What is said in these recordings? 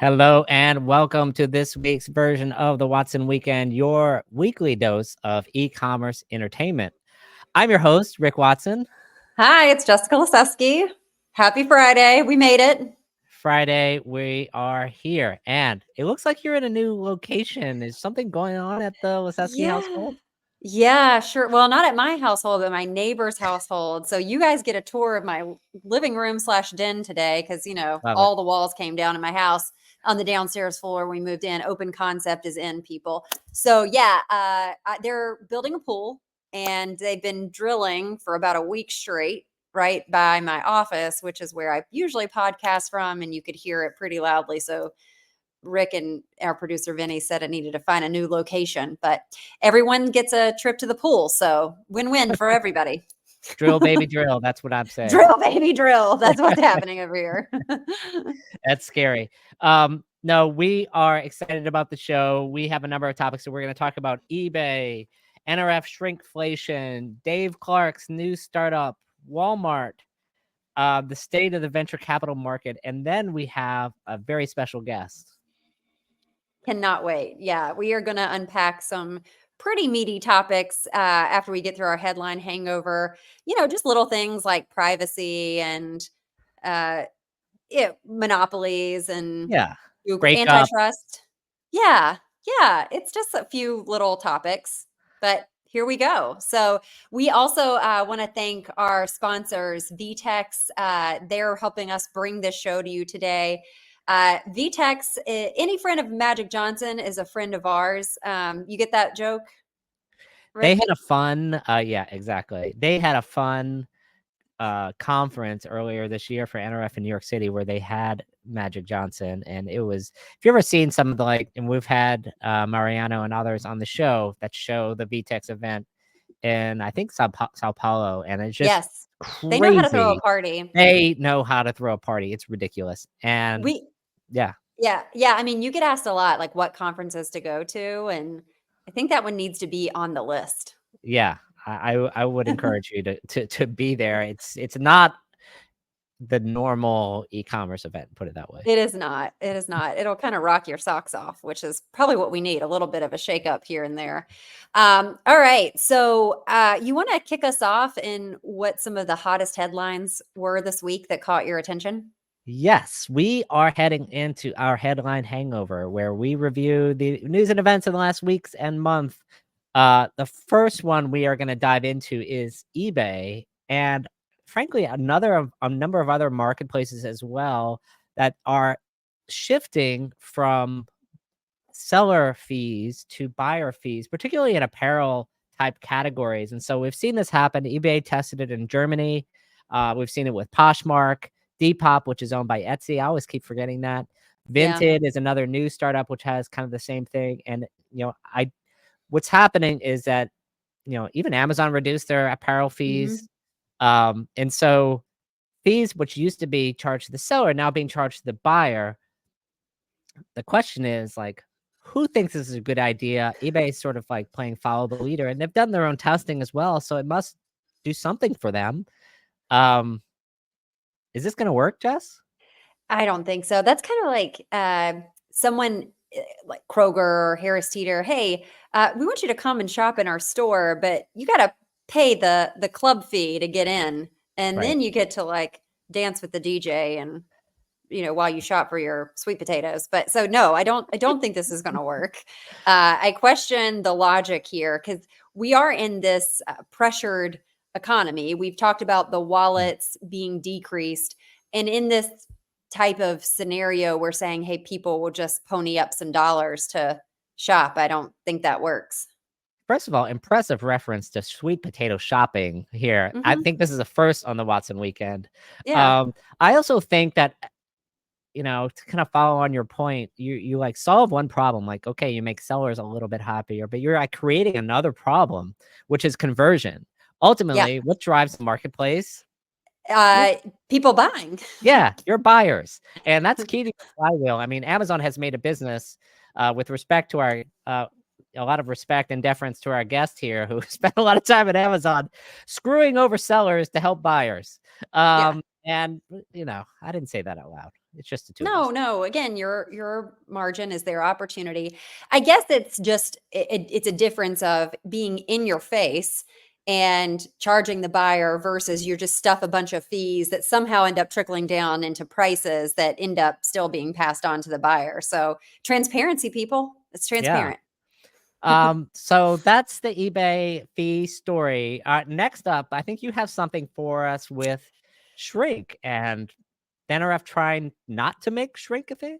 Hello and welcome to this week's version of the Watson Weekend, your weekly dose of e-commerce entertainment. I'm your host, Rick Watson. Hi, it's Jessica Lasewski. Happy Friday. We made it. Friday, we are here, and it looks like you're in a new location. Is something going on at the Lasewski Yeah. household? Yeah, sure. Well, not at my household, but my neighbor's household. So you guys get a tour of my living room / den today because, Love it. all the walls came down in my house on the downstairs floor when we moved in. Open concept is in, people. So, yeah, they're building a pool and they've been drilling for about a week straight right by my office, which is where I usually podcast from. And you could hear it pretty loudly. So, Rick and our producer Vinny said it needed to find a new location, but everyone gets a trip to the pool. So win-win for everybody. Drill, baby, drill. That's what I'm saying. Drill, baby, drill. That's what's happening over here. That's scary. No, we are excited about the show. We have a number of topics that we're going to talk about: eBay, NRF shrinkflation, Dave Clark's new startup, Walmart, the state of the venture capital market, and then we have a very special guest. Cannot wait. Yeah, we are going to unpack some pretty meaty topics after we get through our headline hangover. Just little things like privacy and uh, monopolies and Yeah, Google breakup. antitrust. Yeah, yeah, it's just a few little topics, but here we go. So we also want to thank our sponsors, VTEX. They're helping us bring this show to you today. VTEX, any friend of Magic Johnson is a friend of ours. You get that joke, They Rick? had a fun, yeah, exactly. They had a fun conference earlier this year for NRF in New York City where they had Magic Johnson, and it was, if you've ever seen some of the, and we've had Mariano and others on the show that show the VTEX event in, I think, Sao Paulo, and it's just Yes. They know how to throw a crazy. party. They know how to throw a party. It's ridiculous. And We yeah, Yeah. I mean, you get asked a lot, like what conferences to go to, and I think that one needs to be on the list. yeah, I would encourage you to be there. It's not the normal e-commerce event, put it that way. It is not. It is not. It'll kind of rock your socks off, which is probably what we need, a little bit of a shake up here and there. All right. So you want to kick us off in what some of the hottest headlines were this week that caught your attention? Yes, we are heading into our headline hangover where we review the news and events of the last weeks and month. The first one we are going to dive into is eBay, and frankly, a number of other marketplaces as well that are shifting from seller fees to buyer fees, particularly in apparel type categories. And so we've seen this happen. eBay tested it in Germany. We've seen it with Poshmark, Depop, which is owned by Etsy. I always keep forgetting that. Yeah. Vinted is another new startup which has kind of the same thing. And what's happening is that even Amazon reduced their apparel fees. Mhm. And so fees which used to be charged to the seller now being charged to the buyer. The question is, like, who thinks this is a good idea? eBay is sort of like playing follow the leader, and they've done their own testing as well, so it must do something for them. Is this gonna work, Jess? I don't think so. That's kind of like someone like Kroger or Harris Teeter. Hey, we want you to come and shop in our store, but you got to pay the club fee to get in, and Right. then you get to like dance with the DJ and while you shop for your sweet potatoes. But so no, I don't think this is going to work. I question the logic here because we are in this pressured economy. We've talked about the Mm. wallets being decreased, and in this type of scenario, we're saying, hey, people will just pony up some dollars to shop. I don't think that works. First of all, impressive reference to sweet potato shopping here. I Hmm. think this is a first on the Watson Weekend. Yeah. I also think that, to kind of follow on your point, you like solve one problem, like, okay, you make sellers a little bit happier, but you're like creating another problem, which is conversion. Yeah. Ultimately, what drives the marketplace? Uh, People buying. Yeah, your buyers. And that's key to the flywheel. I mean, Amazon has made a business with respect to our a lot of respect and deference to our guest here who spent a lot of time at Amazon screwing over sellers to help buyers. Yeah. And I didn't say that out loud. It's just the two of us. No. Again, your margin is their opportunity. I guess it's just it's a difference of being in your face and charging the buyer versus you just stuff a bunch of fees that somehow end up trickling down into prices that end up still being passed on to the buyer. So transparency, people, it's Yeah. transparent. So that's the eBay fee story. Next up, I think you have something for us with Shrink and NRF trying not to make Shrink a thing.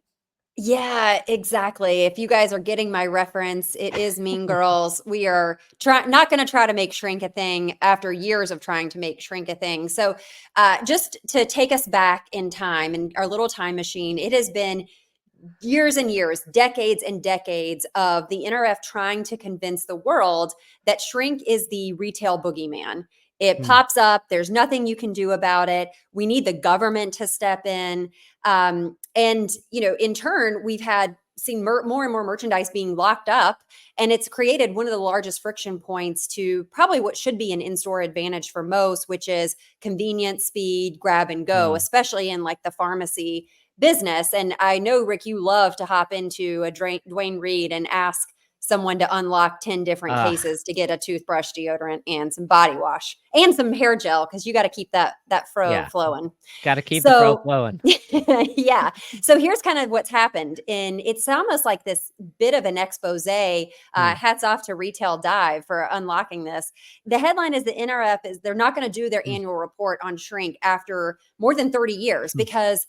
Yeah, exactly. If you guys are getting my reference, it is Mean Girls. We are not going to try to make Shrink a thing after years of trying to make Shrink a thing. So, just to take us back in time in our little time machine, it has been years and years, decades and decades of the NRF trying to convince the world that Shrink is the retail boogeyman. It pops up. There's nothing you can do about it. We need the government to step in. And, in turn, we've seen more and more merchandise being locked up. And it's created one of the largest friction points to probably what should be an in-store advantage for most, which is convenience, speed, grab and go, especially in like the pharmacy business. And I know, Rick, you love to hop into a Dwayne Reed and ask someone to unlock 10 different cases to get a toothbrush, deodorant, and some body wash and some hair gel, because you got to keep that fro flowing. Got to keep the fro So flowing. yeah. So here's kind of what's happened. And it's almost like this bit of an expose. Hats off to Retail Dive for unlocking this. The headline is the NRF is they're not going to do their annual report on Shrink after more than 30 years because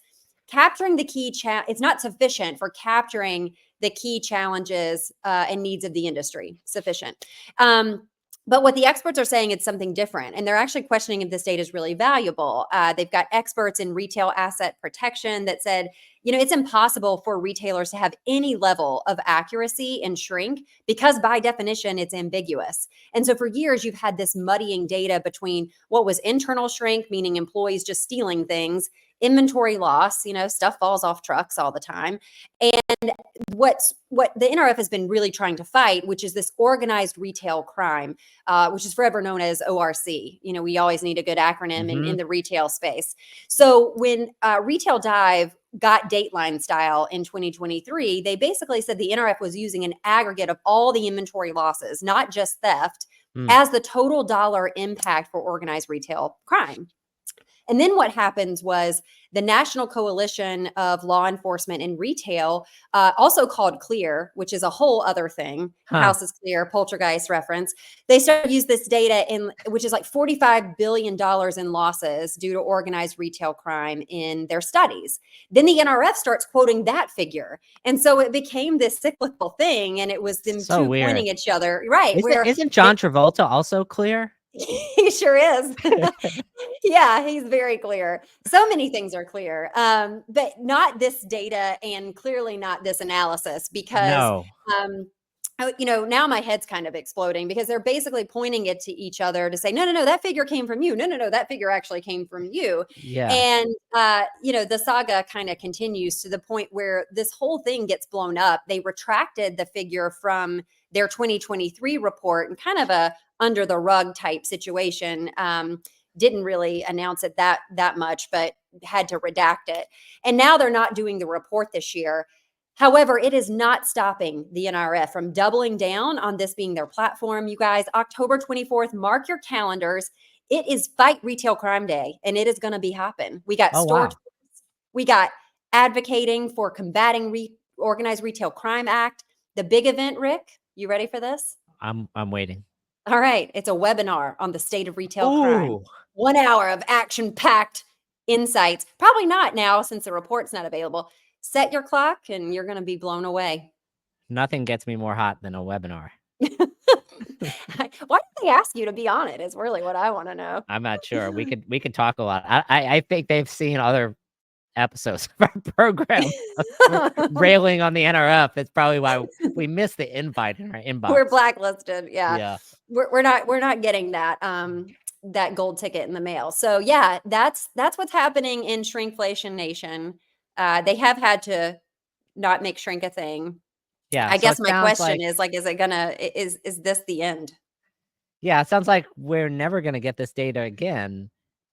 capturing the key it's not sufficient for capturing the key challenges and needs of the industry sufficient. But what the experts are saying, it's something different. And they're actually questioning if this data is really valuable. They've got experts in retail asset protection that said, it's impossible for retailers to have any level of accuracy in Shrink because by definition, it's ambiguous. And so for years, you've had this muddying data between what was internal Shrink, meaning employees just stealing things, inventory loss, stuff falls off trucks all the time. And what the NRF has been really trying to fight, which is this organized retail crime, which is forever known as ORC. We always need a good acronym in the retail space. So when Retail Dive got Dateline style in 2023, they basically said the NRF was using an aggregate of all the inventory losses, not just theft, as the total dollar impact for organized retail crime. And then what happens was the National Coalition of Law Enforcement in Retail, also called CLEAR, which is a whole other thing, House is Clear, poltergeist reference. They started to use this data which is like $45 billion in losses due to organized retail crime in their studies. Then the NRF starts quoting that figure. And so it became this cyclical thing, and it was them So two weird. pointing at each other. Right. Isn't John Travolta also clear? He sure is. Yeah, he's very clear. So many things are clear, but not this data and clearly not this analysis because, now my head's kind of exploding because they're basically pointing it to each other to say, no, that figure came from you. No, that figure actually came from you. Yeah. And, the saga kind of continues to the point where this whole thing gets blown up. They retracted the figure from their 2023 report and kind of a under the rug type situation. Didn't really announce it that much, but had to redact it. And now they're not doing the report this year. However, it is not stopping the NRF from doubling down on this being their platform. You guys, October 24th, mark your calendars. It is Fight Retail Crime Day, and it is going to be hopping. We got tours. We got advocating for combating organized retail crime act. The big event, Rick, you ready for this? I'm waiting. All right. It's a webinar on the state of retail crime. 1 hour of action-packed insights. Probably not now since the report's not available. Set your clock and you're going to be blown away. Nothing gets me more hot than a webinar. Why did they ask you to be on it is really what I want to know. I'm not sure. We could talk a lot. I think they've seen other episodes of our program railing on the NRF. That's probably why we missed the invite in our inbox. We're blacklisted. Yeah. We're not getting that that gold ticket in the mail. So yeah, that's what's happening in Shrinkflation Nation. They have had to not make Shrink a thing. Yeah. I guess my question is is this the end? Yeah, it sounds like we're never gonna get this data again.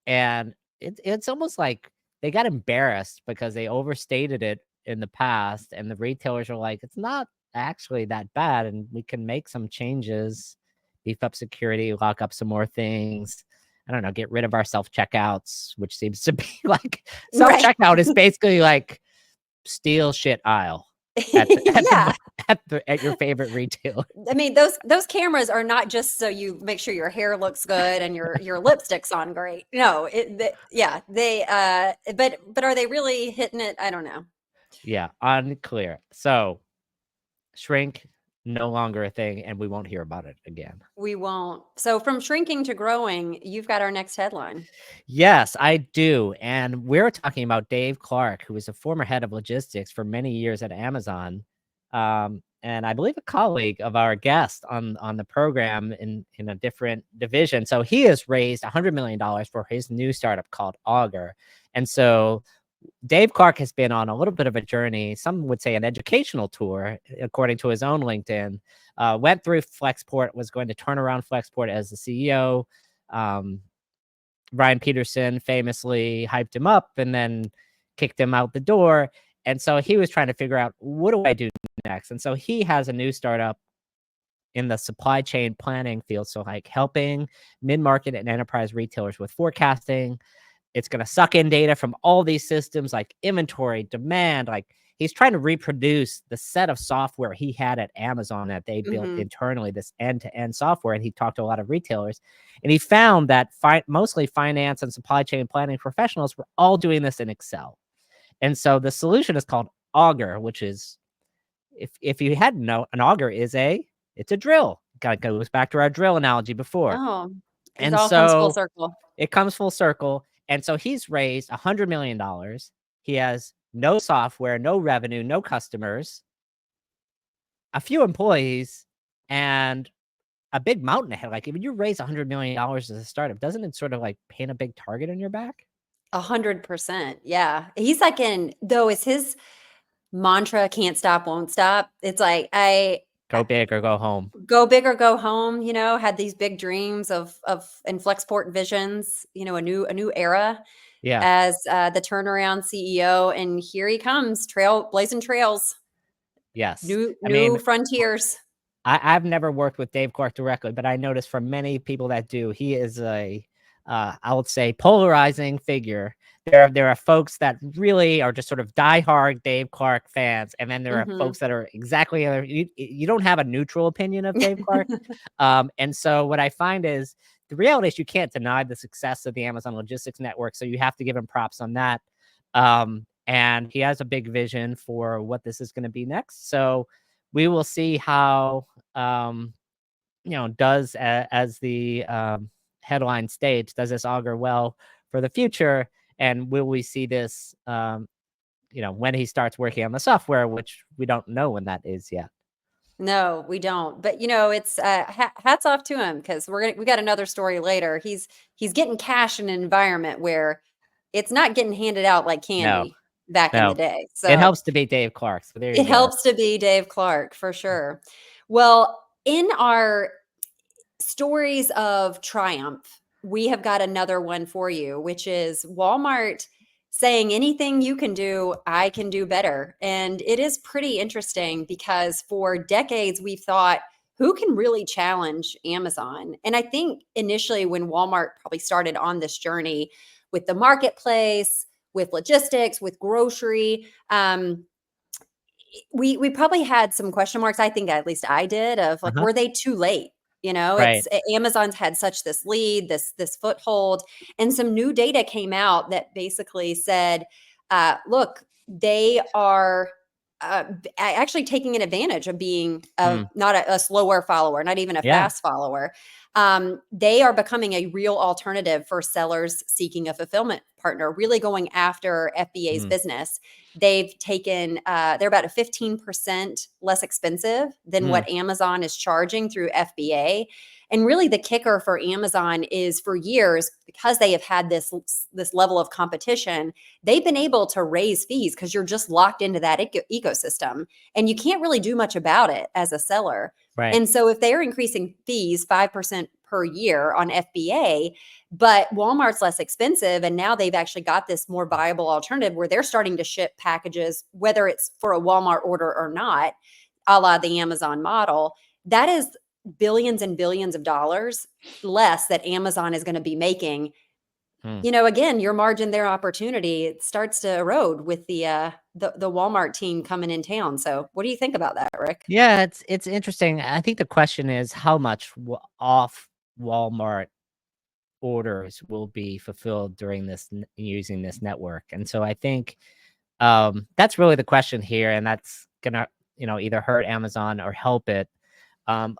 And it's almost like they got embarrassed because they overstated it in the past, and the retailers are like, it's not actually that bad, and we can make some changes, beef up security, lock up some more things. I don't know, get rid of our self checkouts, which seems to be like self Right. checkout is basically like steal shit aisle at the Yeah. at your favorite retailer. I mean, those cameras are not just so you make sure your hair looks good and your lipstick's on great. No, yeah, but are they really hitting it? I don't know. Yeah, unclear. So shrink no longer a thing, and we won't hear about it again. We won't. So from shrinking to growing, you've got our next headline. Yes, I do. And we're talking about Dave Clark, who was a former head of logistics for many years at Amazon. And I believe a colleague of our guest on the program in a different division. So he has raised $100 million for his new startup called Augur. And so Dave Clark has been on a little bit of a journey, some would say an educational tour, according to his own LinkedIn. Went through Flexport, was going to turn around Flexport as the CEO. Ryan Peterson famously hyped him up and then kicked him out the door. And so he was trying to figure out, what do I do next? And so he has a new startup in the supply chain planning field. So like helping mid-market and enterprise retailers with forecasting. It's going to suck in data from all these systems like inventory, demand. Like he's trying to reproduce the set of software he had at Amazon that they built Mm-hmm. internally, this end-to-end software. And he talked to a lot of retailers, and he found that mostly finance and supply chain planning professionals were all doing this in Excel. And so the solution is called Augur, which is, if you hadn't know, an auger is it's a drill. Kind of goes back to our drill analogy before. Oh, it And all comes full so circle. it comes full circle. And so he's raised $100 million. He has no software, no revenue, no customers, a few employees, and a big mountain ahead. Like, if you raise $100 million as a startup, doesn't it sort of like paint a big target on your back? 100%. Yeah. He's like though it's his mantra, can't stop, won't stop. It's like Go big or go home. go big or go home, had these big dreams of and Flexport visions, a new era Yeah. as the turnaround CEO. And here he comes, blazing trails, Yes. new frontiers. I've never worked with Dave Clark directly, but I noticed from many people that do, he is I would say, polarizing figure. There are folks that really are just sort of diehard Dave Clark fans, and then there are Mm-hmm. folks that are exactly you don't have a neutral opinion of Dave Clark. And so what I find is the reality is you can't deny the success of the Amazon Logistics Network, so you have to give him props on that. And he has a big vision for what this is going to be next. So we will see how does as the headline states, does this augur well for the future? And will we see this, when he starts working on the software, which we don't know when that is yet. No, we don't. But it's hats off to him, because we got another story later. He's getting cash in an environment where it's not getting handed out like No, candy back in the no, day. it So helps to be Dave Clark. So there you it go. helps to be Dave Clark for sure. Well, in our stories of triumph, we have got another one for you, which is Walmart saying anything you can do, I can do better. And it is pretty interesting because for decades we've thought, who can really challenge Amazon? And I think initially when Walmart probably started on this journey with the marketplace, with logistics, with grocery, we probably had some question marks. I think at least I did, of like, Uh-huh. were they too late? Right. Amazon's had such this lead, this foothold, and some new data came out that basically said, look, they are actually taking an advantage of being not a slower follower, not even a Yeah. fast follower. They are becoming a real alternative for sellers seeking a fulfillment partner, really going after FBA's business. They've taken, they're about a 15% less expensive than what Amazon is charging through FBA. And really the kicker for Amazon is, for years, because they have had this level of competition, they've been able to raise fees because you're just locked into that ecosystem and you can't really do much about it as a seller. Right. And so if they're increasing fees 5% per year on FBA, but Walmart's less expensive. And now they've actually got this more viable alternative where they're starting to ship packages, whether it's for a Walmart order or not, a la the Amazon model. That is billions and billions of dollars less that Amazon is going to be making. Hmm. Again, your margin, their opportunity, it starts to erode with the Walmart team coming in town. So what do you think about that, Rick? Yeah, it's interesting. I think the question is how much off Walmart orders will be fulfilled during this using this network. And so I think that's really the question here, and that's gonna either hurt Amazon or help it.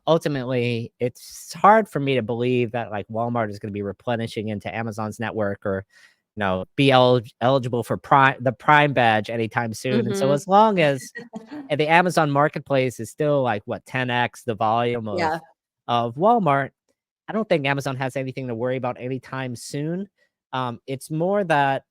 Ultimately, it's hard for me to believe that like Walmart is going to be replenishing into Amazon's network or be eligible for the Prime badge anytime soon. And so Mm-hmm. as long as the Amazon marketplace is still like what 10x the volume Yeah. of Walmart, I don't think Amazon has anything to worry about anytime soon. It's more that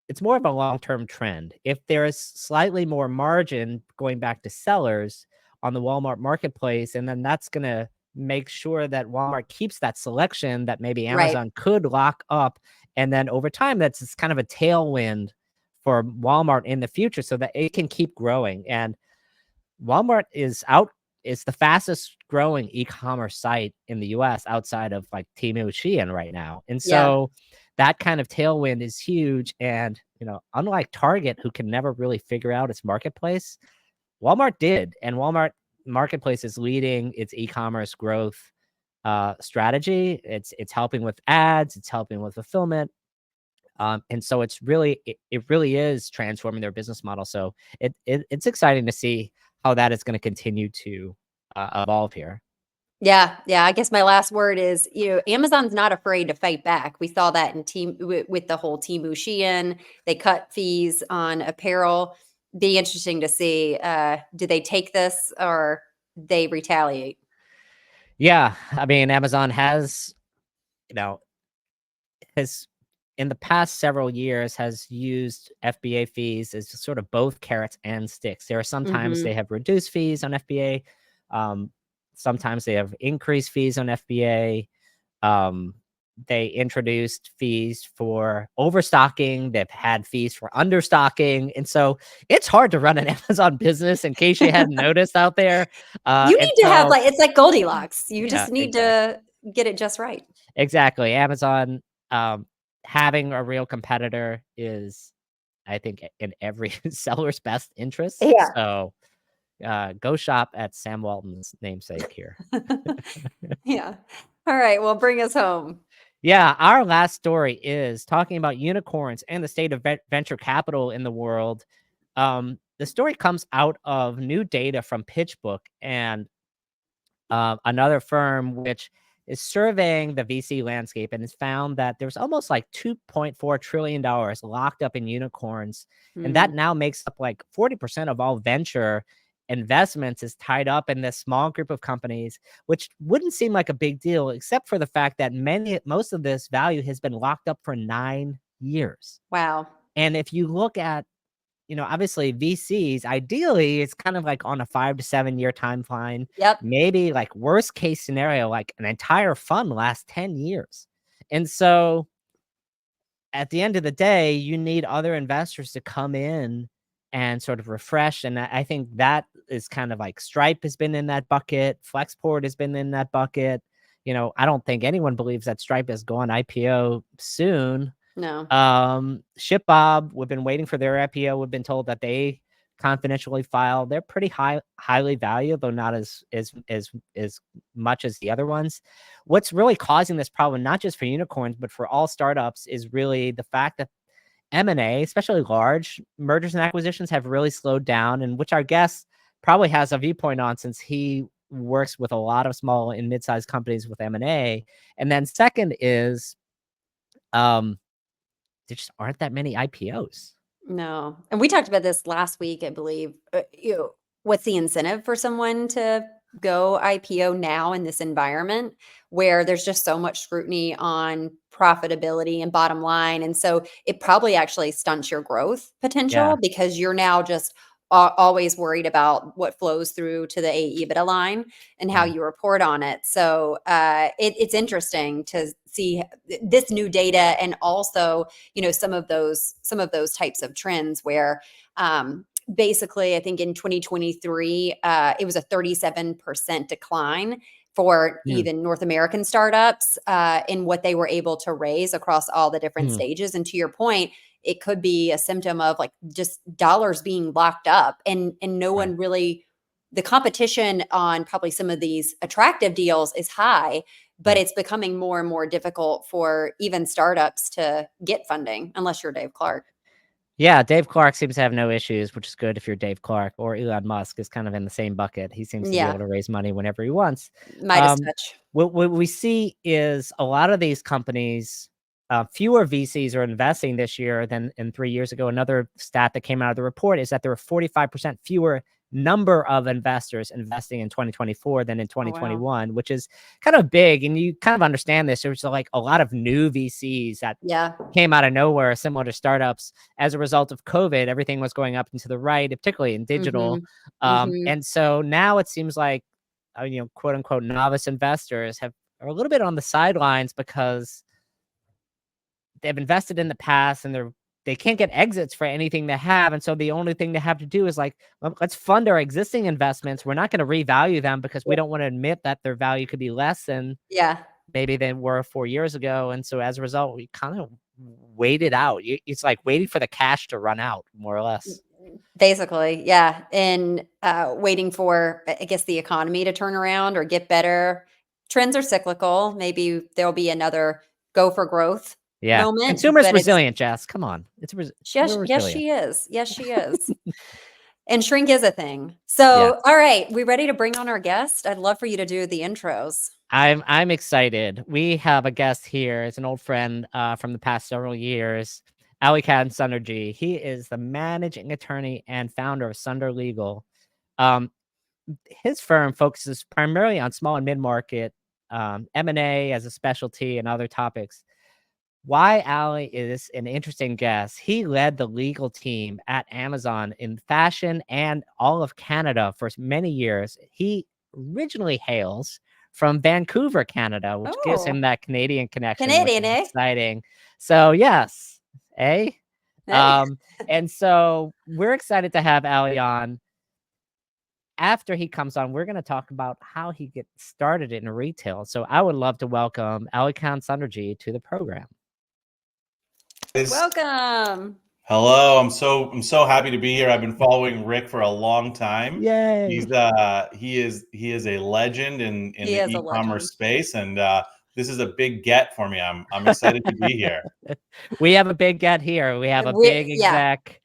it's more of a long-term trend. If there is slightly more margin going back to sellers on the Walmart marketplace, and then that's gonna make sure that Walmart keeps that selection that maybe Right. Amazon could lock up. And then over time, that's just kind of a tailwind for Walmart in the future so that it can keep growing. And Walmart is the fastest growing e-commerce site in the US outside of like Temu Shein right now. And Yeah. so that kind of tailwind is huge. And, unlike Target, who can never really figure out its marketplace, Walmart did. And Walmart marketplace is leading its e-commerce growth strategy. It's helping with ads, it's helping with fulfillment. And so it really is transforming their business model. So it's exciting to see how that is going to continue to evolve here. Yeah, yeah. I guess my last word is, Amazon's not afraid to fight back. We saw that in with the whole Temu Shein. They cut fees on apparel. Be interesting to see. Do they take this or they retaliate? Yeah, I mean, Amazon you know, has in the past several years has used FBA fees as sort of both carrots and sticks. There are sometimes Mm-hmm. they have reduced fees on FBA. Um, Sometimes they have increased fees on FBA. Um, they introduced fees for overstocking. They've had fees for understocking. And so it's hard to run an Amazon business in case you hadn't noticed out there. You And need to have so, it's like Goldilocks. You yeah, just need exactly. to get it just right. Exactly. Amazon, having a real competitor is, I think, in every seller's best interest. Yeah. So, go shop at Sam Walton's namesake here. Yeah. All right. Well, bring us home. Yeah, our last story is talking about unicorns and the state of venture capital in the world. The story comes out of new data from PitchBook and another firm which is surveying the VC landscape and has found that there's almost like $2.4 trillion locked up in unicorns. And Hmm. that now makes up like 40% of all venture investments is tied up in this small group of companies, which wouldn't seem like a big deal, except for the fact that most of this value has been locked up for 9 years. Wow. And if you look at obviously VCs, ideally, it's kind of like on a 5 to 7 year timeline. Yep. Maybe like worst case scenario, like an entire fund lasts 10 years. And so at the end of the day, you need other investors to come in and sort of refresh. And I think that is kind of like Stripe has been in that bucket. Flexport has been in that bucket. I don't think anyone believes that Stripe is going IPO soon. No. ShipBob, we've been waiting for their IPO. We've been told that they confidentially filed. They're pretty highly valued, though not as much as the other ones. What's really causing this problem, not just for unicorns, but for all startups, is really the fact that M&A, especially large mergers and acquisitions, have really slowed down, and which our guest probably has a viewpoint on since he works with a lot of small and mid-sized companies with M&A. And then second is um there just aren't that many IPOs. No. And we talked about this last week, I believe. What's the incentive for someone to go IPO now in this environment where there's just so much scrutiny on profitability and bottom line? And so it probably actually stunts your growth potential Yeah. because you're now just always worried about what flows through to the EBITDA line and how Yeah. you report on it. So it's interesting to see this new data, and also, some of those types of trends where basically, I think in 2023, it was a 37% decline for Hmm. even North American startups in what they were able to raise across all the different Hmm. stages. And to your point, it could be a symptom of like just dollars being locked up, and no Right. one really, the competition on probably some of these attractive deals is high, but Right. it's becoming more and more difficult for even startups to get funding unless you're Dave Clark. Yeah, Dave Clark seems to have no issues, which is good if you're Dave Clark, or Elon Musk is kind of in the same bucket. He seems to be able Yeah, to raise money whenever he wants. Midas Um, touch. what we see is a lot of these companies, fewer VCs are investing this year than in 3 years ago. Another stat that came out of the report is that there were 45% fewer number of investors investing in 2024 than in Oh wow. 2021, which is kind of big. And you kind of understand this. There's like a lot of new VCs that Yeah. came out of nowhere, similar to startups. As a result of COVID, everything was going up and to the right, particularly in digital. Mhm. Mhm. And so now it seems like, quote unquote, novice investors are a little bit on the sidelines because they've invested in the past and they can't get exits for anything they have. And so the only thing they have to do is like, "Well, let's fund our existing investments. We're not going to revalue them because we don't want to admit that their value could be less than Yeah. maybe they were 4 years ago." And so as a result, we kind of waited out. It's like waiting for the cash to run out, more or less. Basically, yeah, and waiting for, I guess, the economy to turn around or get better. Trends are cyclical. Maybe there'll be another go for growth Yeah. moment, Consumers but it's resilient, Jess. Come on. yes, We're yes, resilient. she is. Yes, she is. And shrink is a thing. Yes. So, all right, we ready to bring on our guest? I'd love for you to do the intros. I'm excited. We have a guest here. It's an old friend from the past several years, Ali Khan Sunderji. He is the managing attorney and founder of Sunder Legal. Um, his firm focuses primarily on small and mid-market M&A as a specialty and other topics. Why Ali is an interesting guest. He led the legal team at Amazon in fashion and all of Canada for many years. He originally hails from Vancouver, Canada, which gives him Oh, that Canadian connection, which Canadian, is eh? exciting. So yes, eh? Hey. Um, and so we're excited to have Ali on. After he comes on, we're going to talk about how he gets started in retail. So I would love to welcome Ali Khan Sunderji to the program. Welcome. Hello, I'm so happy to be here. I've been following Rick for a long time. Yay. He is a legend in He the is a e-commerce legend. space, and this is a big get for me. I'm excited to be here. We have a big get here. We have a big Yeah. exec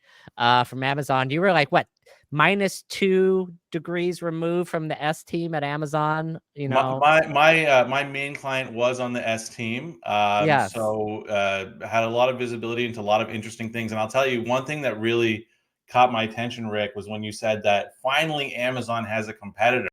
from Amazon. You were like, what, -2 degrees removed from the S team at Amazon, My main client was on the S team, Yes. so had a lot of visibility into a lot of interesting things. And I'll tell you one thing that really caught my attention, Rick, was when you said that finally Amazon has a competitor.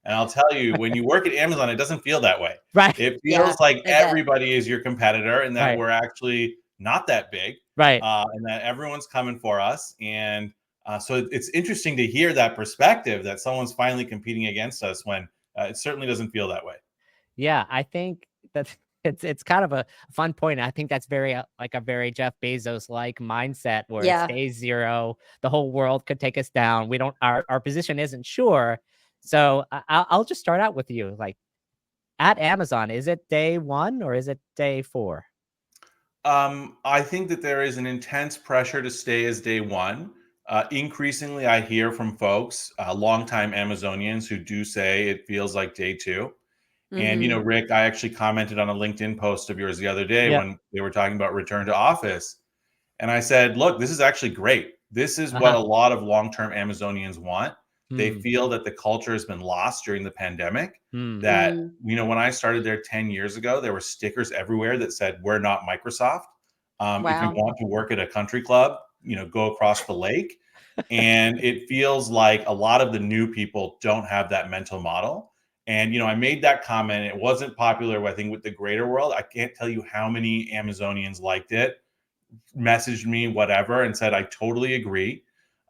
And I'll tell you, when you work at Amazon, it doesn't feel that way. Right. It Yeah, feels like I bet. everybody is your competitor and that Right. we're actually not that big, Right. and that everyone's coming for us. And so it's interesting to hear that perspective that someone's finally competing against us when it certainly doesn't feel that way. Yeah, I think that it's kind of a fun point. I think that's very like a very Jeff Bezos like mindset where it's Yeah. day zero. The whole world could take us down. We don't. Our position isn't sure. So I'll just start out with you. Like at Amazon, is it day one or is it day four? I think that there is an intense pressure to stay as day one. Increasingly, I hear from folks, longtime Amazonians, who do say it feels like day two. And, Mhm. Rick, I actually commented on a LinkedIn post of yours the other day Yep. when they were talking about return to office. And I said, look, this is actually great. This is what Uh-huh. a lot of long term Amazonians want. They Hmm. feel that the culture has been lost during the pandemic. Hmm. That, Mm. when I started there 10 years ago, there were stickers everywhere that said, we're not Microsoft. If you Wow. want to work at a country club, go across the lake. And it feels like a lot of the new people don't have that mental model. And, I made that comment. It wasn't popular, I think, with the greater world. I can't tell you how many Amazonians liked it, messaged me, whatever, and said, I totally agree.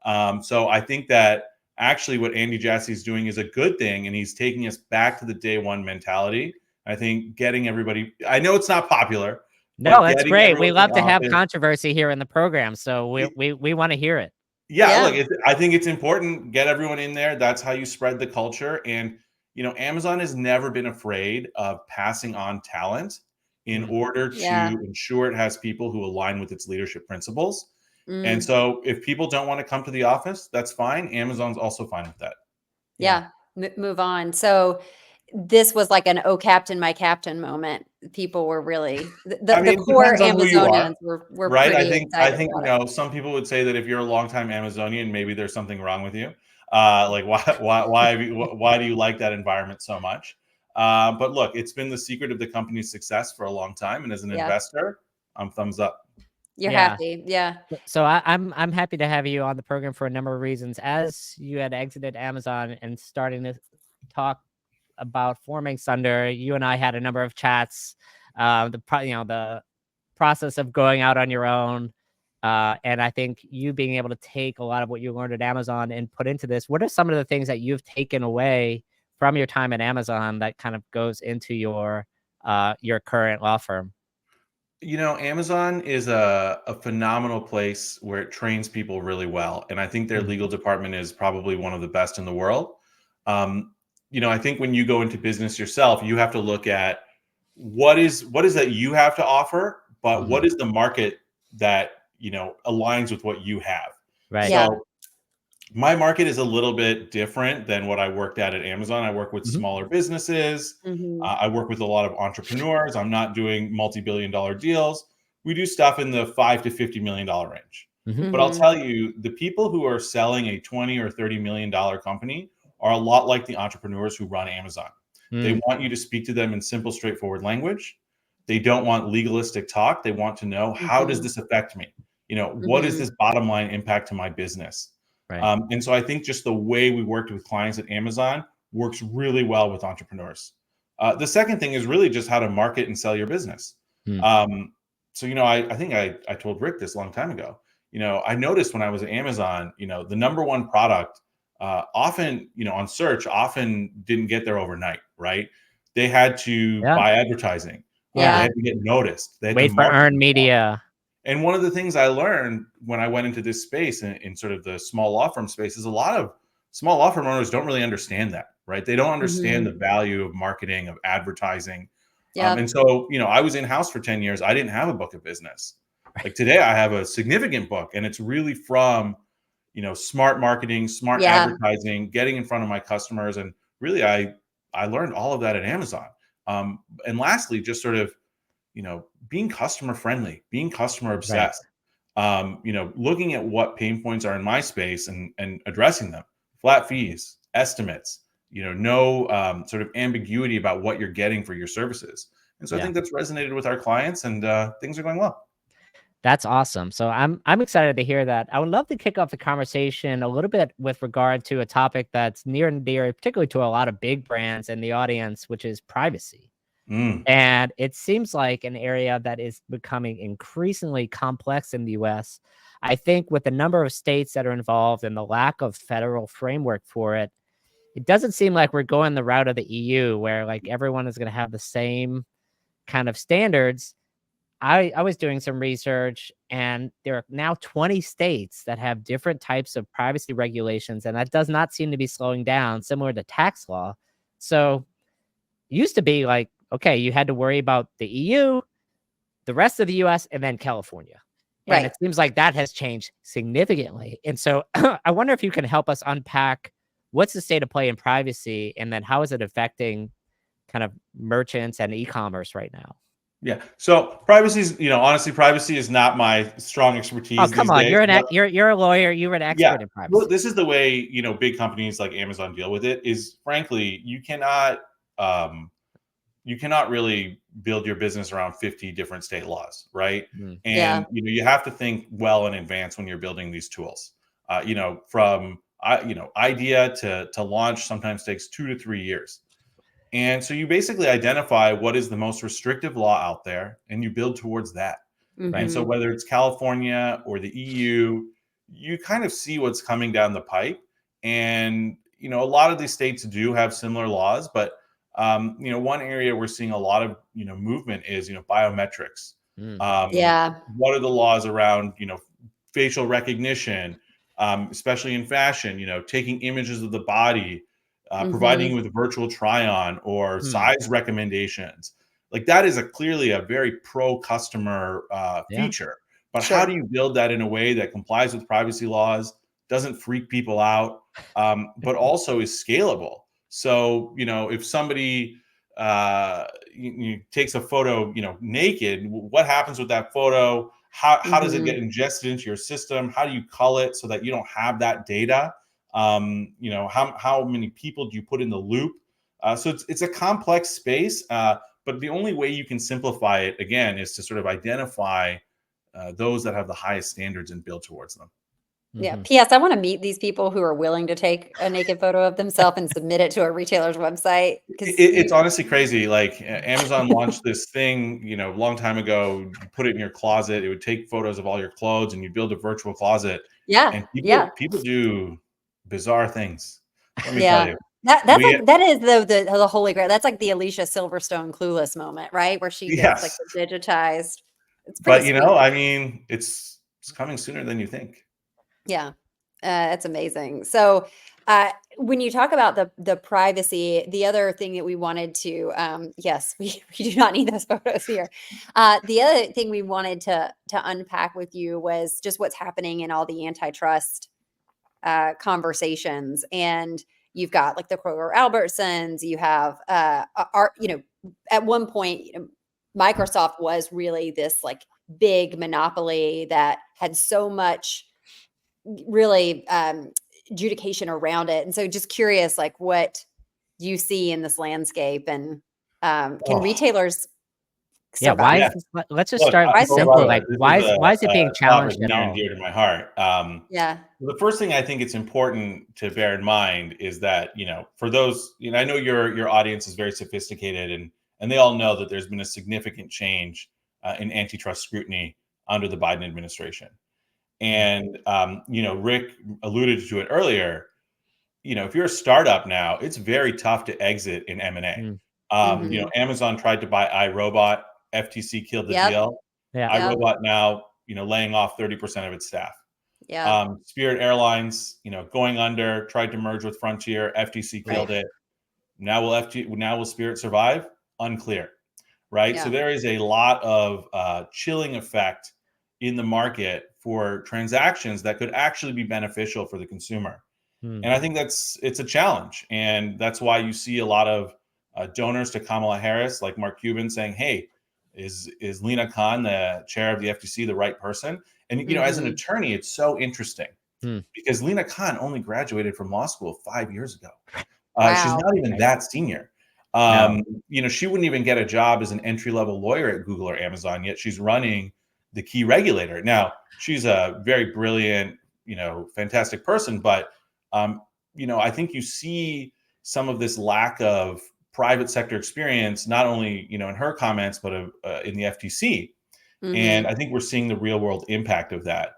So I think that actually what Andy Jassy is doing is a good thing, and he's taking us back to the day one mentality. I think getting everybody, I know it's not popular, No, but that's getting great. We everyone in love the to have office. controversy here in the program, so we want to hear it. Yeah, Yeah. look, I think it's important. Get everyone in there. That's how you spread the culture. And Amazon has never been afraid of passing on talent in order Yeah. to ensure it has people who align with its leadership principles. And Mm. so, if people don't want to come to the office, that's fine. Amazon's also fine with that. Yeah. Move on. So this was like an "Oh, Captain, my Captain" moment. People were really I the mean, it core depends on who you are, Amazonians were right? I pretty think I excited think about it. some people would say that if you're a longtime Amazonian, maybe there's something wrong with you. Like why do you like that environment so much? But look, it's been the secret of the company's success for a long time, and as an Yeah. investor, I'm thumbs up. You're Yeah. happy. Yeah. So I'm happy to have you on the program for a number of reasons. As you had exited Amazon and starting to talk about forming Sunder, you and I had a number of chats. The process of going out on your own, and I think you being able to take a lot of what you learned at Amazon and put into this. What are some of the things that you've taken away from your time at Amazon that kind of goes into your current law firm? Amazon is a phenomenal place where it trains people really well. And I think their legal department is probably one of the best in the world. I think when you go into business yourself, you have to look at what is that you have to offer, but what is the market that, aligns with what you have. Right. Yeah. So my market is a little bit different than what I worked at Amazon. I work with Mhm. smaller businesses. Mhm. I work with a lot of entrepreneurs. I'm not doing multi-billion-dollar deals. We do stuff in the $5 to $50 million range. Mhm. But I'll Mhm. tell you, the people who are selling a $20 or $30 million company are a lot like the entrepreneurs who run Amazon. They Mm. want you to speak to them in simple, straightforward language. They don't want legalistic talk. They want to know, how does Mhm. this affect me? What is Mhm. this bottom line impact to my business? Right. And so I think just the way we worked with clients at Amazon works really well with entrepreneurs. The second thing is really just how to market and sell your business. Mm. So, I think I told Rick this a long time ago. I noticed when I was at Amazon, the number one product often, on search, often didn't get there overnight, right? They had to Yeah. buy advertising. They Yeah. Yeah. had to get noticed. They had to Wait for market earned themselves. media. And one of the things I learned when I went into this space in sort of the small law firm space is a lot of small law firm owners don't really understand that, right? They don't understand the Mhm. value of marketing, of advertising. Yeah. And so, I was in house for 10 years. I didn't have a book of business. Like today, I have a significant book, and it's really from, smart marketing, smart Yeah. advertising, getting in front of my customers. And really, I learned all of that at Amazon. And lastly, just sort of, being customer friendly, being customer Right. obsessed, looking at what pain points are in my space and addressing them. Flat fees, estimates, no sort of ambiguity about what you're getting for your services. And so I Yeah. think that's resonated with our clients, and things are going well. That's awesome. So I'm excited to hear that. I would love to kick off the conversation a little bit with regard to a topic that's near and dear, particularly to a lot of big brands in the audience, which is privacy. Mm. And it seems like an area that is becoming increasingly complex in the US. I think with the number of states that are involved and the lack of federal framework for it, it doesn't seem like we're going the route of the EU where like everyone is going to have the same kind of standards. I was doing some research and there are now 20 states that have different types of privacy regulations, and that does not seem to be slowing down, similar to tax law. So it used to be like, okay, you had to worry about the EU, the rest of the US, and then California. And Right. it seems like that has changed significantly. And so I wonder if you can help us unpack what's the state of play in privacy, and then how is it affecting kind of merchants and e-commerce right now? Yeah. So privacy is, honestly, privacy is not my strong Oh, expertise come these on. days. But You're a lawyer. You're an yeah, expert in well, privacy. this is the way, big companies like Amazon deal with it. Is frankly, um, you cannot really build your business around 50 different state laws, right? Mm. Yeah. And you have to think well in advance when you're building these tools. From idea to launch sometimes takes 2 to 3 years. And so you basically identify what is the most restrictive law out there, and you build towards that. And so Mhm. whether it's California or the EU, you kind of see what's coming down the pipe. And, a lot of these states do have similar laws, but, one area we're seeing a lot of, movement is, biometrics. Mm. Yeah. What are the laws around, facial recognition, especially in fashion, taking images of the body, providing you with a virtual try-on or Hmm. size recommendations. Like that is clearly a very pro customer Yeah. feature. But how do you build that in a way that complies with privacy laws, doesn't freak people out, but also is scalable? So, if somebody takes a photo, naked, what happens with that photo? How does it get ingested into your system? How do you cull it so that you don't have that data? How many people do you put in the loop? So it's a complex space, but the only way you can simplify it, again, is to sort of identify those that have the highest standards and build towards them. Yeah. Mhm. P.S. I want to meet these people who are willing to take a naked photo of themselves and submit it to a retailer's website. Because It's honestly crazy. Like Amazon launched this thing, a long time ago. You put it in your closet. It would take photos of all your clothes, and you build a virtual closet. yeah, And yeah, people do bizarre things. Let me tell yeah. you. That's We like that is the holy grail. That's like the Alicia Silverstone clueless moment, right? Where she gets like Yes, the digitized. It's pretty but sweet. I mean, it's coming sooner than you think. Yeah, that's amazing. So, when you talk about the privacy, the other thing that we wanted to, yes, we do not need those photos here. The other thing we wanted to unpack with you was just what's happening in all the antitrust conversations. And you've got like the Kroger Albertsons. You have, at one point, Microsoft was really this like big monopoly that had so much really adjudication around it. And so just curious, like what you see in this landscape and can Oh, retailers Yeah. Why survive? is yes. let's just Look, start Why is full there simple. brother, Like, this why is is it being a topic challenged at near and all? dear to my heart. Yeah. The first thing I think it's important to bear in mind is that, for those, I know your audience is very sophisticated, and they all know that there's been a significant change in antitrust scrutiny under the Biden administration. And Rick alluded to it earlier. If you're a startup now, it's very tough to exit in M&A. Mm. Hmm. Amazon tried to buy iRobot, FTC killed the Yep. deal. Yeah. Yep. iRobot now, laying off 30% of its staff. Yep. Spirit Airlines, going under, tried to merge with Frontier, FTC killed it. Now will Spirit survive? Unclear, right? So Yeah. there is a lot of chilling effect in the market for transactions that could actually be beneficial for the consumer. Mm. And I think it's a challenge, and that's why you see a lot of donors to Kamala Harris, like Mark Cuban, saying, "Hey, is Lena Khan, the chair of the FTC, the right person?" And as an Hmm. attorney, it's so interesting Mm. because Lena Khan only graduated from law school 5 years ago. She's Wow. not even Right. that senior. No. She wouldn't even get a job as an entry level lawyer at Google or Amazon, yet she's running the key regulator. Now, she's a very brilliant, fantastic person, but I think you see some of this lack of private sector experience, not only in her comments, but in the FTC. And Hmm. I think we're seeing the real world impact of that.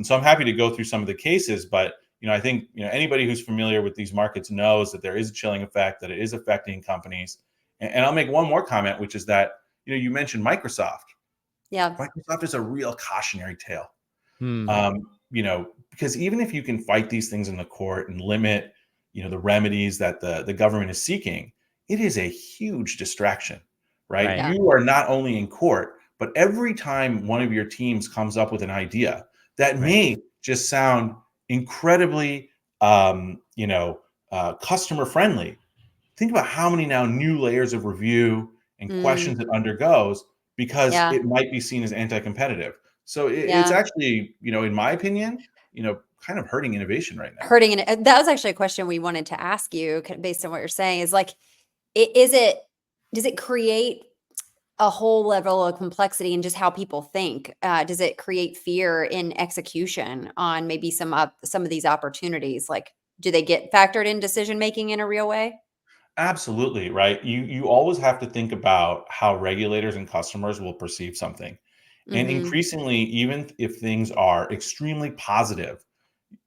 So I'm happy to go through some of the cases, but I think anybody who's familiar with these markets knows that there is a chilling effect, that it is affecting companies. And I'll make one more comment, which is that you mentioned Microsoft. Yeah. Microsoft is a real cautionary tale. Mm. Because even if you can fight these things in the court and limit, the remedies that the government is seeking, it is a huge distraction, right? Right. Yeah. You are not only in court, but every time one of your teams comes up with an idea that Right. may just sound incredibly, customer friendly, think about how many now new layers of review and Mm. questions it undergoes because Yeah. it might be seen as anti-competitive. So it's Yeah. actually, in my opinion, kind of hurting innovation right now. Hurting it. That was actually a question we wanted to ask you based on what you're saying is like, is it, does it create a whole level of complexity in just how people think? Does it create fear in execution on maybe some of these opportunities? Like, do they get factored in decision making in a real way? Absolutely, right? You always have to think about how regulators and customers will perceive something. And increasingly, even if things are extremely positive,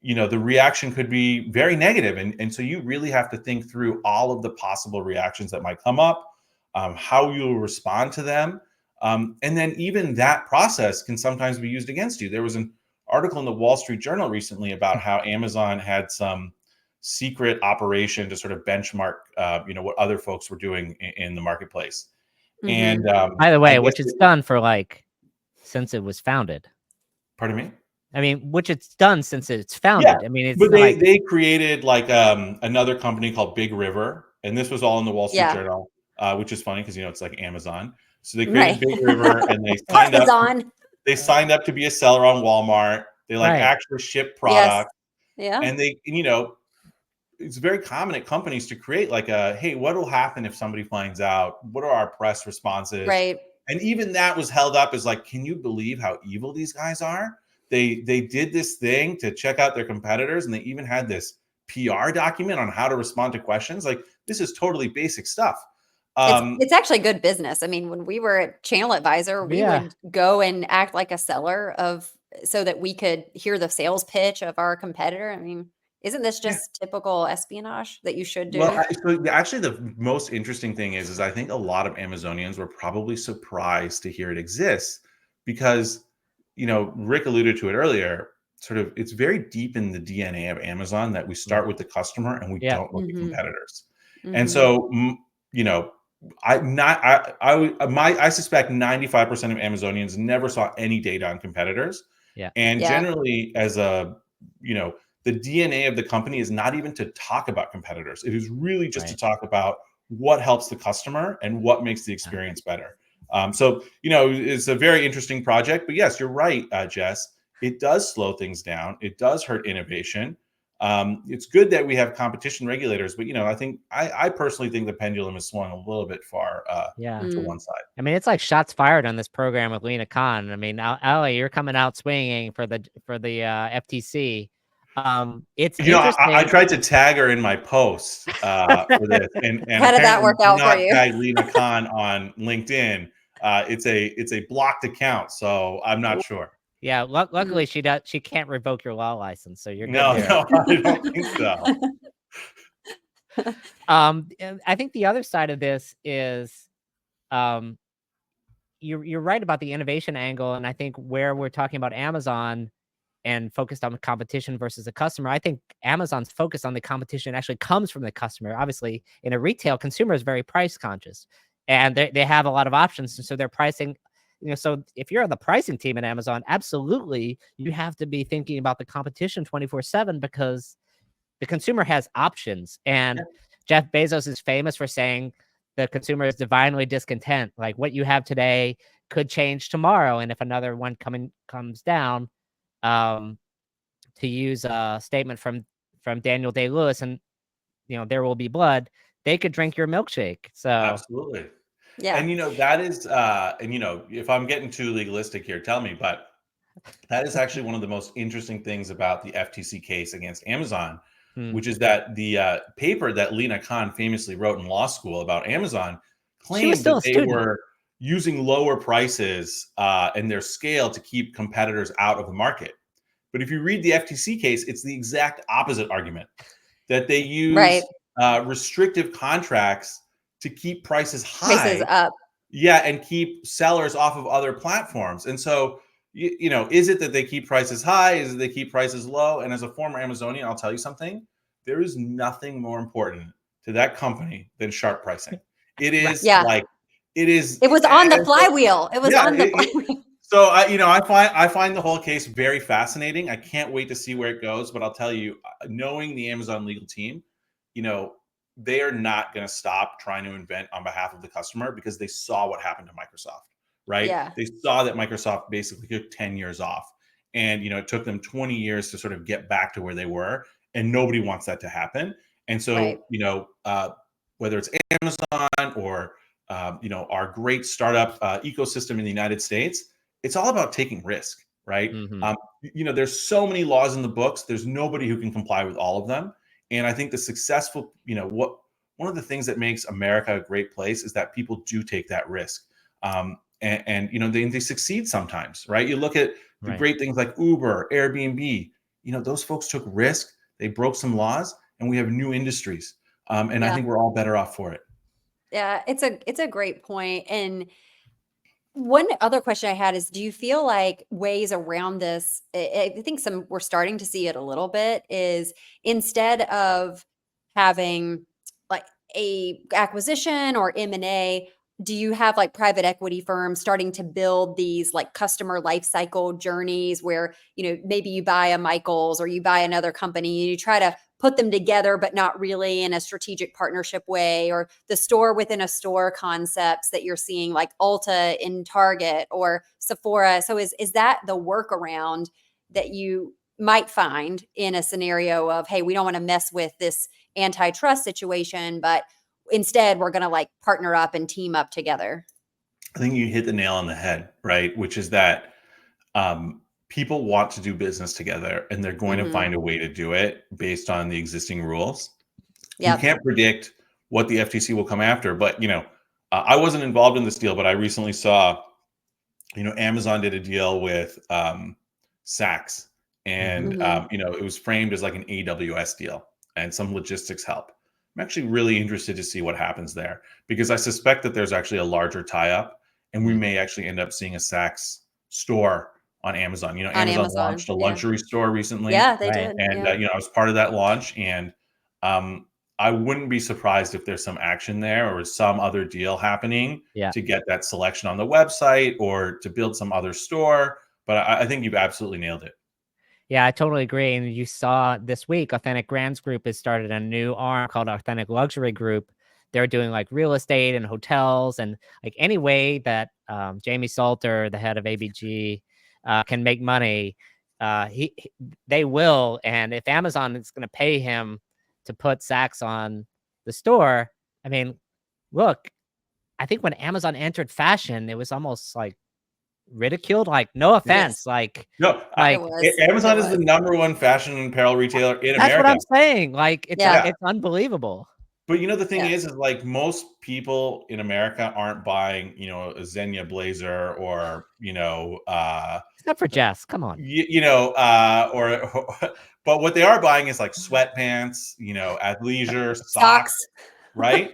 the reaction could be very negative. And so you really have to think through all of the possible reactions that might come up, how you'll respond to them. And then even that process can sometimes be used against you. There was an article in the Wall Street Journal recently about how Amazon had some secret operation to sort of benchmark, what other folks were doing in the marketplace. And By the way, I guess which it's done for since it was founded. Pardon me? I mean, which it's done since it's founded. Yeah, I mean, it's but not they created another company called Big River, and this was all in the Wall Street Yeah. Journal, which is funny because it's like Amazon. So they created Right. Big River, and they signed up. Amazon. They signed up to be a seller on Walmart. They Right. actually ship Yes. product, Yeah. and it's very common at companies to create hey, what will happen if somebody finds out? What are our press responses? Right. And even that was held up as can you believe how evil these guys are? They did this thing to check out their competitors, and they even had this PR document on how to respond to questions. This is totally basic stuff. It's actually good business. I mean, when we were at Channel Advisor, we would go and act like a seller so that we could hear the sales pitch of our competitor. I mean, isn't this just typical espionage that you should do? Well, so actually, the most interesting thing is I think a lot of Amazonians were probably surprised to hear it exists because, Rick alluded to it earlier. Sort of, it's very deep in the DNA of Amazon that we start with the customer and we don't look at competitors. And so, I suspect 95% of Amazonians never saw any data on competitors. Yeah. And generally, as the DNA of the company is not even to talk about competitors. It is really just to talk about what helps the customer and what makes the experience better. So, it's a very interesting project. But yes, you're right, Jess. It does slow things down. It does hurt innovation. It's good that we have competition regulators, but I personally think the pendulum has swung a little bit far to one side. I mean, it's like shots fired on this program with Lena Khan. I mean, Ali, you're coming out swinging for the FTC. It's interesting. I tried to tag her in my post for this, and how did that work out for you? Tag Lena Khan on LinkedIn. It's a blocked account, so I'm not sure. Yeah, luckily she can't revoke your law license, so you're good. No, I don't think so. And I think the other side of this is, you're right about the innovation angle, and I think where we're talking about Amazon and focused on the competition versus the customer, I think Amazon's focus on the competition actually comes from the customer. Obviously, in a retail, consumer is very price conscious, and they have a lot of options, and so they're pricing. So if you're on the pricing team at Amazon, absolutely, you have to be thinking about the competition 24/7 because the consumer has options. And Jeff Bezos is famous for saying the consumer is divinely discontent. Like what you have today could change tomorrow. And if another one comes down, to use a statement from Daniel Day-Lewis, and there will be blood, they could drink your milkshake. So absolutely. Yeah. And that is if I'm getting too legalistic here, tell me, but that is actually one of the most interesting things about the FTC case against Amazon, which is that the paper that Lena Khan famously wrote in law school about Amazon claimed that they were using lower prices and their scale to keep competitors out of the market. But if you read the FTC case, it's the exact opposite argument, that they use restrictive contracts to keep prices high. Prices up. Yeah, and keep sellers off of other platforms. And so, is it that they keep prices high? Is it they keep prices low? And as a former Amazonian, I'll tell you something. There is nothing more important to that company than sharp pricing. It is it is. It was on the flywheel. It was on the flywheel. So I find the whole case very fascinating. I can't wait to see where it goes. But I'll tell you, knowing the Amazon legal team, they are not going to stop trying to invent on behalf of the customer because they saw what happened to Microsoft, right? Yeah. They saw that Microsoft basically took 10 years off, and it took them 20 years to sort of get back to where they were, and nobody wants that to happen. And so, whether it's Amazon or our great startup ecosystem in the United States, it's all about taking risk, right? There's so many laws in the books. There's nobody who can comply with all of them. And I think the successful, one of the things that makes America a great place is that people do take that risk. and you know, they succeed sometimes, right? You look at the Right. great things like Uber, Airbnb. You know, those folks took risk, they broke some laws, and we have new industries. And I Yeah. think we're all better off for it. Yeah, it's a great point. And one other question I had is, do you feel like ways around this? I think we're starting to see it a little bit. Is instead of having like a acquisition or M&A, do you have like private equity firms starting to build these like customer life cycle journeys where, you know, maybe you buy a Michaels or you buy another company and you try to put them together, but not really in a strategic partnership way, or the store within a store concepts that you're seeing like Ulta in Target or Sephora. So is that the workaround that you might find in a scenario of, hey, we don't want to mess with this antitrust situation, but instead we're going to like partner up and team up together? I think you hit the nail on the head, right? Which is that people want to do business together, and they're going to Mm-hmm. find a way to do it based on the existing rules. You Yep. can't predict what the FTC will come after, but you know, I wasn't involved in this deal, but I recently saw, you know, Amazon did a deal with Saks, and Mm-hmm. you know, it was framed as like an AWS deal and some logistics help. I'm actually really interested to see what happens there, because I suspect that there's actually a larger tie-up, and we may actually end up seeing a Saks store on Amazon. You know, On Amazon Amazon. launched a Yeah. luxury store recently, Yeah, they Right. did. and Yeah. you know, I was part of that launch, and um, I wouldn't be surprised if there's some action there or some other deal happening Yeah. to get that selection on the website or to build some other store. But I think you've absolutely nailed it. Yeah, I totally agree. And you saw this week, Authentic Brands Group has started a new arm called Authentic Luxury Group. They're doing like real estate and hotels, and like any way that Jamie Salter, the head of ABG, can make money, they will. And if Amazon is going to pay him to put Saks on the store, I mean, look, I think when Amazon entered fashion, it was almost like ridiculed. Like, no Yes, offense, No, it like was. Amazon It is the was. number 1 fashion and apparel retailer in that's what America. I'm saying. Like, Yeah. it's unbelievable. But you know, the thing Yeah. is like most people in America aren't buying, you know, a Xenia blazer or, you know, Except for Jess. Come on. or but what they are buying is like sweatpants, you know, athleisure, Socks. socks, right?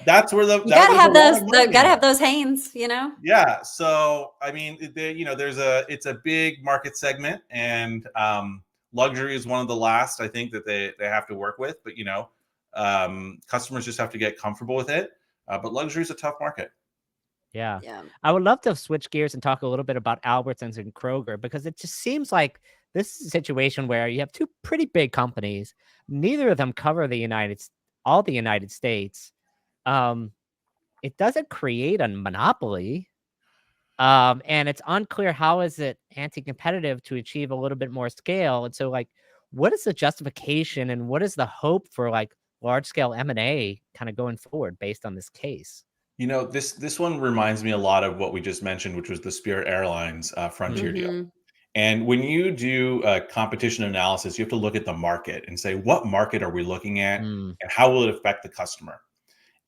That's where You gotta there's a have lot those. of money in Gotta have there. those Hanes. You know. Yeah. So I mean, you know, it's a big market segment, and luxury is one of the last I think that they have to work with. But you know, customers just have to get comfortable with it. But luxury is a tough market. Yeah. Yeah. I would love to switch gears and talk a little bit about Albertsons and Kroger, because it just seems like this is a situation where you have two pretty big companies. Neither of them cover all the United States. Um, it doesn't create a monopoly. And it's unclear how is it anti-competitive to achieve a little bit more scale. And so, like, what is the justification and what is the hope for like large scale M&A kind of going forward based on this case? You know, this one reminds me a lot of what we just mentioned, which was the Spirit Airlines Frontier deal. Mm-hmm. And when you do a competition analysis, you have to look at the market and say, what market are we looking at, Mm, and how will it affect the customer?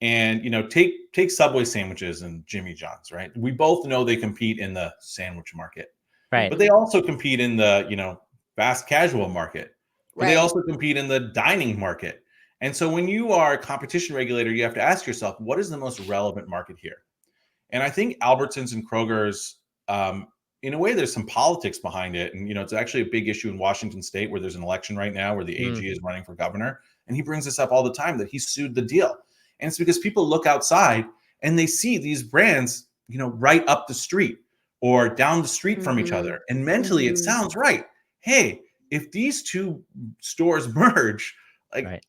And you know, take Subway sandwiches and Jimmy John's, right? We both know they compete in the sandwich market, right. but they also compete in the, you know, fast casual market, but they Right. also compete in the dining market. And so when you are a competition regulator, you have to ask yourself, what is the most relevant market here? And I think Albertsons and Kroger's, in a way, there's some politics behind it. And, you know, it's actually a big issue in Washington State, where there's an election right now where the Mm, AG is running for governor. And he brings this up all the time, that he sued the deal. And it's because people look outside and they see these brands, you know, right up the street or down the street from each Mm-hmm. other. And mentally, it Mm-hmm. sounds right. Hey, if these two stores merge, like right.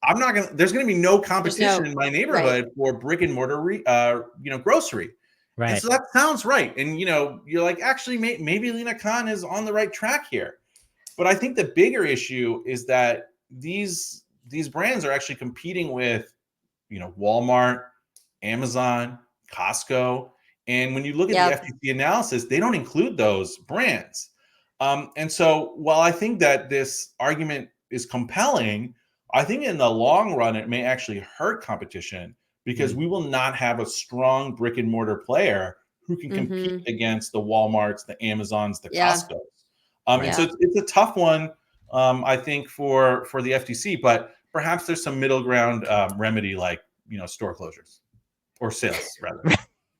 there's going to be no There's competition no. in my Right. neighborhood for brick and mortar, you know, grocery. And Right. so that sounds right. And, you know, you're like, actually, maybe Lena Khan is on the right track here. But I think the bigger issue is that these brands are actually competing with, you know, Walmart, Amazon, Costco. And when you look at the Yep. FTC analysis, they don't include those brands. And so while I think that this argument is compelling, I think in the long run, it may actually hurt competition, because Mm, we will not have a strong brick and mortar player who can compete Mhm. against the Walmarts, the Amazons, the Yeah. Costcos. And Yeah. so it's a tough one, I think, for the FTC, but perhaps there's some middle ground remedy, like, store closures or sales rather.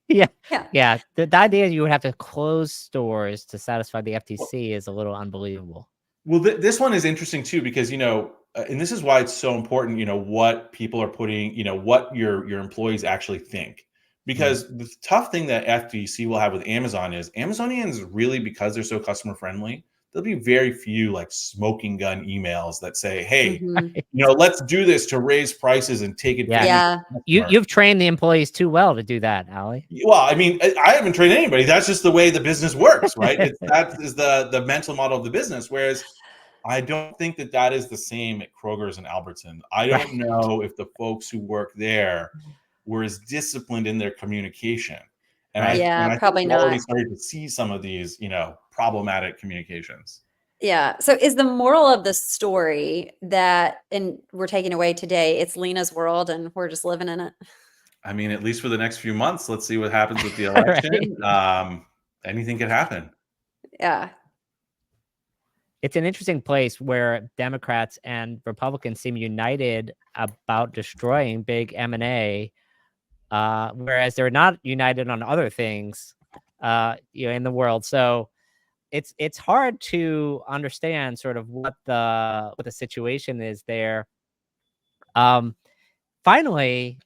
Yeah. Yeah. Yeah. The idea you would have to close stores to satisfy the Well, FTC is a little unbelievable. this one is interesting too, because and this is why it's so important. What people are putting, what your employees actually think, because the tough thing that FTC will have with Amazon is Amazonians really, because they're so customer friendly, there'll be very few like smoking gun emails that say, "Hey, Mhm. let's do this to raise prices and take Yeah. advantage Yeah. of the customer." You've trained the employees too well to do that, Allie. Well, I mean, I haven't trained anybody. That's just the way the business works, right? That is the mental model of the business. Whereas I don't think that is the same at Kroger's and Albertson. I Right. don't know if the folks who work there were as disciplined in their communication. And Right. Yeah, I think probably we've already not. started to see some of these, problematic communications. Yeah. So is the moral of the story that, and we're taking away today, it's Lena's world and we're just living in it? I mean, at least for the next few months, let's see what happens with the Right. election. Anything could happen. Yeah. It's an interesting place where Democrats and Republicans seem united about destroying big M&A, whereas they're not united on other things, in the world. So it's hard to understand sort of what the situation is there. Um, Finally,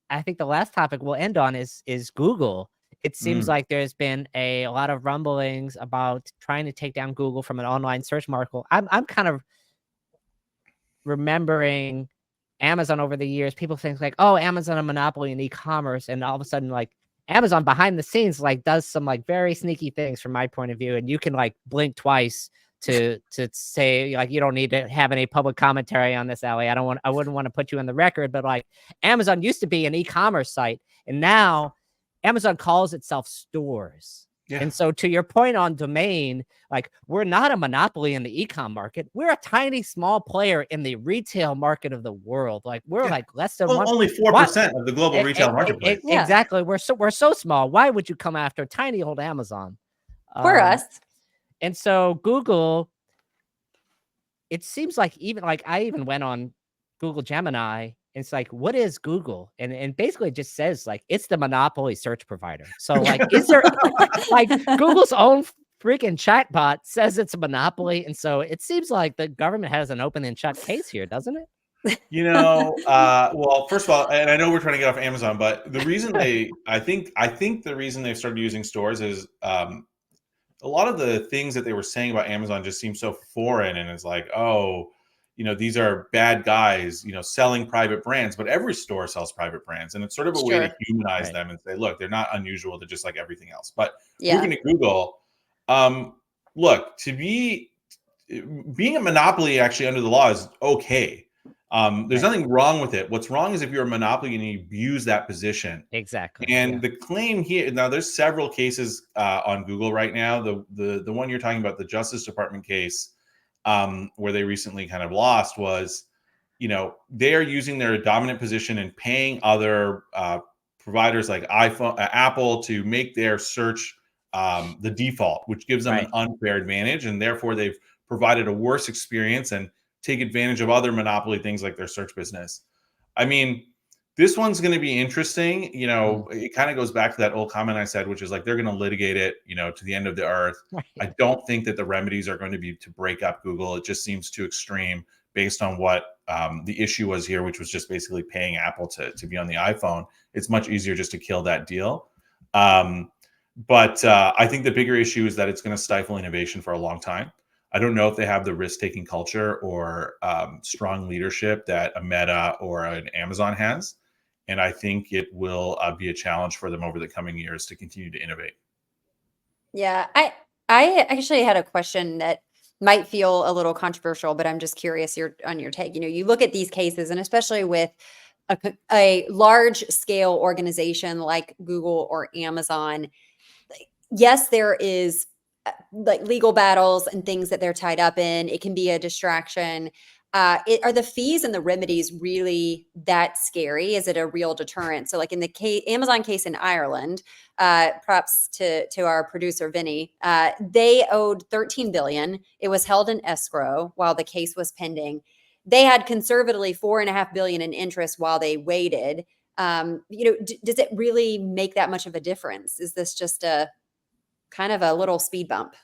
I think the last topic we'll end on is Google. It seems Mm. like there's been a lot of rumblings about trying to take down Google from an online search market. I'm kind of remembering Amazon over the years. People think like, oh, Amazon a monopoly in e-commerce, and all of a sudden, like Amazon behind the scenes, like does some like very sneaky things from my point of view, and you can like blink twice to say like you don't need to have any public commentary on this, Allie. I wouldn't want to put you on the record, but like Amazon used to be an e-commerce site, and now Amazon calls itself stores. Yeah. And so to your point on domain, like we're not a monopoly in the e-com market. We're a tiny small player in the retail market of the world. Like we're Yeah. like less than Well, one. only What? 4% of the global retail marketplace. Yeah. Exactly. We're so small. Why would you come after tiny old Amazon? Poor us. And so Google, it seems like I even went on Google Gemini. And it's like, what is Google? And basically it just says like it's the monopoly search provider. So like, is there like Google's own freaking chatbot says it's a monopoly, and so it seems like the government has an open and shut case here, doesn't it? Well, first of all, and I know we're trying to get off Amazon, but the reason I think the reason they've started using stores is a lot of the things that they were saying about Amazon just seem so foreign, and it's like, oh, these are bad guys, selling private brands, but every store sells private brands, and it's sort of a way to Sure. humanize Right. them and say, look, they're not unusual, they're just like everything else. But Yeah. moving to Google, look, being a monopoly actually under the law is okay. There's Right. nothing wrong with it. What's wrong is if you're a monopoly and you abuse that position. Exactly. And Yeah. the claim here now, there's several cases on Google right now. The one you're talking about, the Justice Department case, where they recently kind of lost, was, they are using their dominant position and paying other providers like Apple to make their search the default, which gives them an Right. unfair advantage, and therefore they've provided a worse experience and take advantage of other monopoly things like their search business. I mean, this one's going to be interesting. It kind of goes back to that old comment I said, which is like they're going to litigate it, to the end of the earth. Right. I don't think that the remedies are going to be to break up Google. It just seems too extreme based on what the issue was here, which was just basically paying Apple to be on the iPhone. It's much easier just to kill that deal. But I think the bigger issue is that it's going to stifle innovation for a long time. I don't know if they have the risk-taking culture or strong leadership that a Meta or an Amazon has. And I think it will be a challenge for them over the coming years to continue to innovate. Yeah. I actually had a question that might feel a little controversial, but I'm just curious on your take. You look at these cases, and especially with a large scale organization like Google or Amazon, yes, there is like legal battles and things that they're tied up in. It can be a distraction. are the fees and the remedies really that scary? Is it a real deterrent? So like in the Amazon case in Ireland, props to our producer Vinny, they owed 13 billion. It was held in escrow while the case was pending. They had conservatively 4.5 billion in interest while they waited. Does it really make that much of a difference? Is this just a kind of a little speed bump?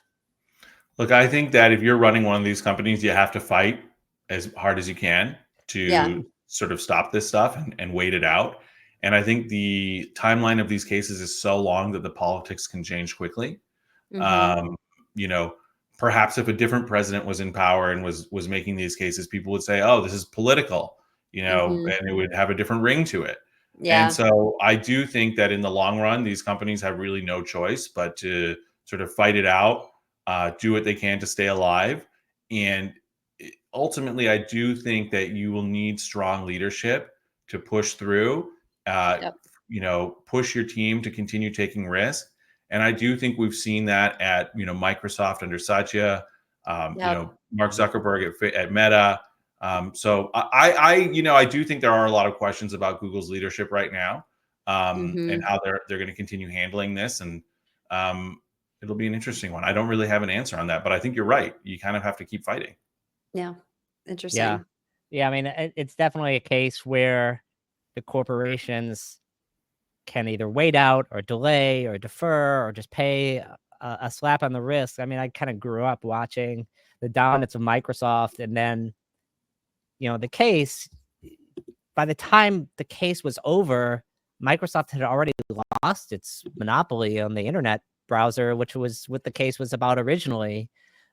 Look, I think that if you're running one of these companies, you have to fight as hard as you can Yeah. to sort of stop this stuff and wait it out. And I think the timeline of these cases is so long that the politics can change quickly. Mm-hmm. Um, you know, perhaps if a different president was in power and was making these cases, people would say, "Oh, this is political," Mm-hmm. and it would have a different ring to it. And Yeah. so I do think that in the long run, these companies have really no choice but to sort of fight it out, do what they can to stay alive. And ultimately, I do think that you will need strong leadership to push through, uh, Yep. push your team to continue taking risks. And I do think we've seen that at, Microsoft under Satya, Yep. Mark Zuckerberg at Meta. So I do think there are a lot of questions about Google's leadership right now, and Mm-hmm. how they're going to continue handling this. And it'll be an interesting one. I don't really have an answer on that, but I think you're right. You kind of have to keep fighting. Yeah. Yeah. Interesting. Yeah, I mean, it's definitely a case where the corporations can either wait out or delay or defer or just pay a slap on the wrist. I mean, I kind of grew up watching the dominance of Microsoft, and then, the case, by the time the case was over, Microsoft had already lost its monopoly on the internet browser, which was what the case was about originally.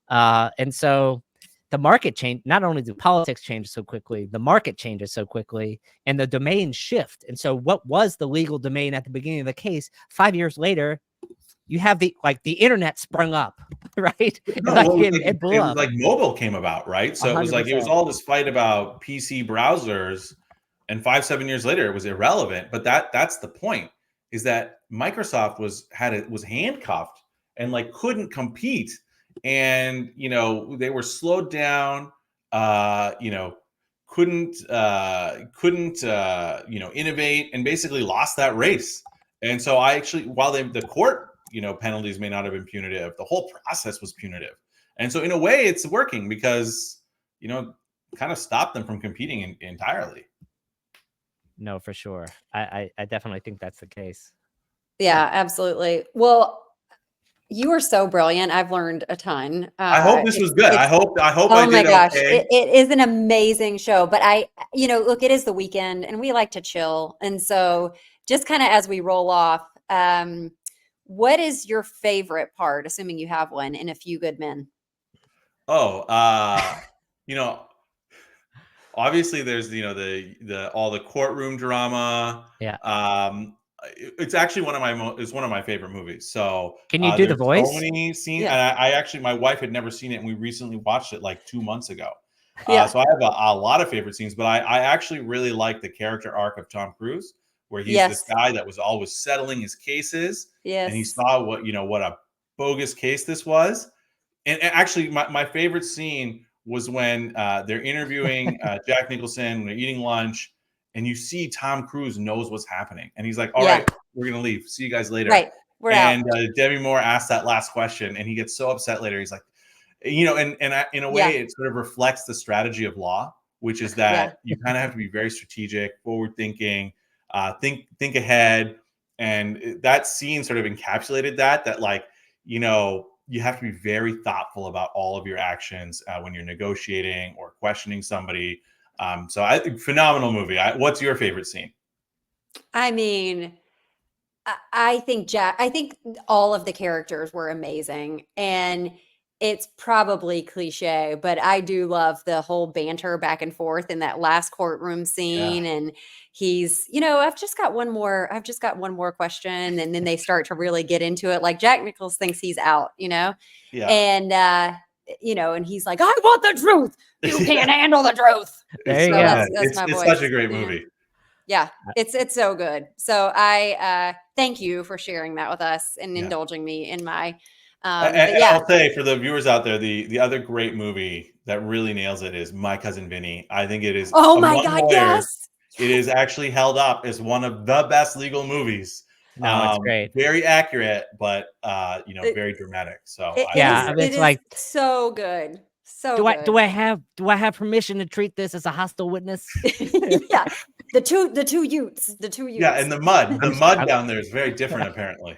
And so the market changed. Not only do politics change so quickly, the market changes so quickly, and the domains shift. And so what was the legal domain at the beginning of the case, 5 years later, you have the internet sprung up, right? No, Like well, it blew it was up. like mobile came about, right? So it was 100%. all this fight about PC browsers, and 5-7 years later, it was irrelevant. But that's the point, is that Microsoft was handcuffed and like couldn't compete, and they were slowed down, couldn't innovate, and basically lost that race. And so I actually, while the court penalties may not have been punitive, the whole process was punitive. And so in a way it's working because, kind of stopped them from competing entirely. No, for sure. I definitely think that's the case. Yeah, absolutely. Well, you are so brilliant. I've learned a ton. I hope this was good. I hope I Oh my did gosh, okay. it is an amazing show. But look, it is the weekend and we like to chill. And so just kind of as we roll off, what is your favorite part, assuming you have one, in A Few Good Men? Oh, you know, obviously there's the all the courtroom drama. Yeah. It's actually it's one of my favorite movies. So Can you do the there's so voice? many scenes, Yeah. and I actually, my wife had never seen it, and we recently watched it like 2 months ago. Yeah. So I have a lot of favorite scenes, but I actually really like the character arc of Tom Cruise, where he's this Yes. guy that was always settling his cases, and he Yes. saw what a bogus case this was. And actually, my favorite scene was when they're interviewing Jack Nicholson when they're eating lunch, and you see Tom Cruise knows what's happening, and he's like, "All Yeah. right, we're gonna leave. See you guys later." Right. We're out. And Demi Moore asked that last question, and he gets so upset later. He's like, in a Yeah. way, it sort of reflects the strategy of law, which is Yeah. that you kind of have to be very strategic, forward thinking, think ahead, and that scene sort of encapsulated that like you have to be very thoughtful about all of your actions when you're negotiating or questioning somebody. So I think phenomenal movie. What's your favorite scene? I mean, I think all of the characters were amazing. And it's probably cliche, but I do love the whole banter back and forth in that last courtroom Yeah, scene. And he's, I've just got one more question. And then they start to really get into it. Like Jack Nichols thinks he's out, yeah. and, and he's like, I want the truth. You can't handle the truth. There you So go. that's my It's voice. such a great Yeah. movie. Yeah, it's so good. So I thank you for sharing that with us and Yeah. indulging me in my But And yeah, I'll say for the viewers out there, the other great movie that really nails it is My Cousin Vinny. I think it is oh my among God, lawyers. yes. It is actually held up as one of the best legal movies. No, it's great. Very accurate, but It- very dramatic. So It, Yeah, I I love mean, it it's is like, so good. So do good. I have permission to treat this as a hostile witness? Yeah. The two Utes. Yeah, and the mud I'm- down there is very different, apparently.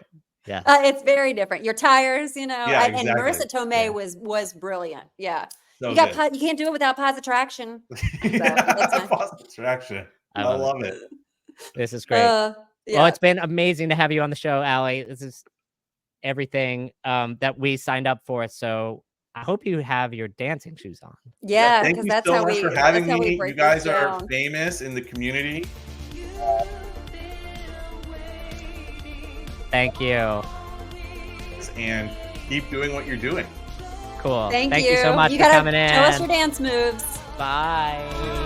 Yeah. It's very different. Your tires, Yeah, and exactly. Marissa Tomei was brilliant. Yeah. So You got good. you can't do it without positive traction. Yeah, fine. positive distraction. I I love it. love it. This is great. Well, Yeah. it's been amazing to have you on the show, Allie. This is everything that we signed up for. So I hope you have your dancing shoes on. Yeah, Thank because you that's so how much we for having that's how we me. You break guys this are down. famous in the community. Thank you. And keep doing what you're doing. Cool. Thank you so much You for gotta coming in. show us your dance moves. Bye.